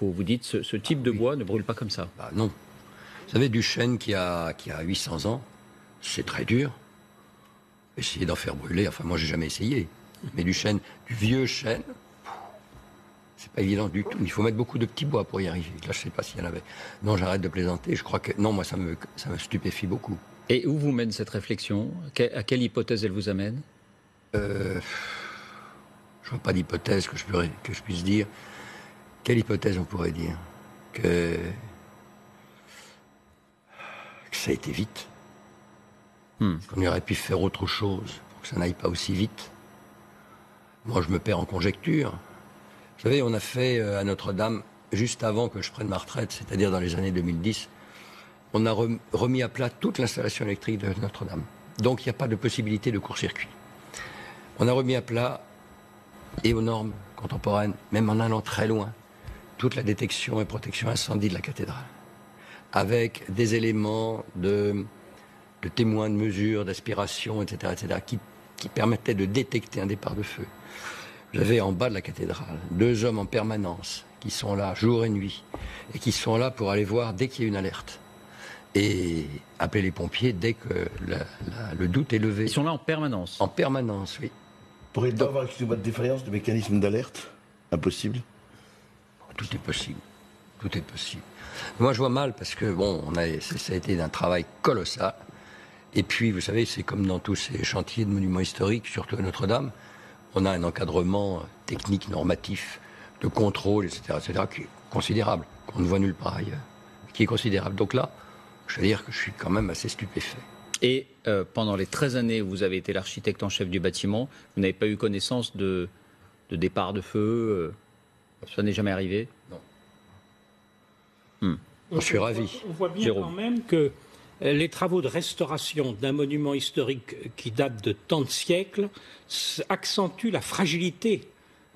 Vous dites ce type de bois ne brûle pas comme ça. Bah non. Vous savez, du chêne qui a 800 ans, c'est très dur. Essayer d'en faire brûler, enfin moi j'ai jamais essayé. Mais du vieux chêne, c'est pas évident du tout. Il faut mettre beaucoup de petits bois pour y arriver. Là, je sais pas s'il y en avait. Non, j'arrête de plaisanter. Je crois que non, moi ça me stupéfie beaucoup. Et où vous mène cette réflexion? À quelle hypothèse elle vous amène? Je vois pas d'hypothèse que je puisse dire. Quelle hypothèse on pourrait dire? Que ça a été vite. Qu'on aurait pu faire autre chose pour que ça n'aille pas aussi vite. Moi, je me perds en conjecture. Vous savez, on a fait à Notre-Dame, juste avant que je prenne ma retraite, c'est-à-dire dans les années 2010, on a remis à plat toute l'installation électrique de Notre-Dame. Donc, il n'y a pas de possibilité de court-circuit. On a remis à plat, et aux normes contemporaines, même en allant très loin, toute la détection et protection incendie de la cathédrale, avec des éléments de témoins de mesure, d'aspiration, etc., qui permettaient de détecter un départ de feu. J'avais en bas de la cathédrale 2 hommes en permanence qui sont là jour et nuit et qui sont là pour aller voir dès qu'il y a une alerte et appeler les pompiers dès que le doute est levé. Ils sont là en permanence? En permanence, oui. Pourrait-il pas avoir excusez-moi de défaillance de mécanisme d'alerte? Impossible? Tout est possible. Tout est possible. Moi, je vois mal parce que, bon, ça a été un travail colossal. Et puis, vous savez, c'est comme dans tous ces chantiers de monuments historiques, surtout à Notre-Dame, on a un encadrement technique, normatif, de contrôle, etc., qui est considérable, qu'on ne voit nulle part ailleurs, qui est considérable. Donc là, je veux dire que je suis quand même assez stupéfait. Et pendant les 13 années où vous avez été l'architecte en chef du bâtiment, vous n'avez pas eu connaissance de départ de feu ça n'est jamais arrivé? Non. Je suis ravi. On voit bien Jérôme. quand même que les travaux de restauration d'un monument historique qui date de tant de siècles accentuent la fragilité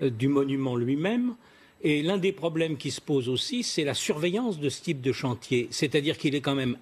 du monument lui-même. Et l'un des problèmes qui se pose aussi, c'est la surveillance de ce type de chantier. C'est-à-dire qu'il est quand même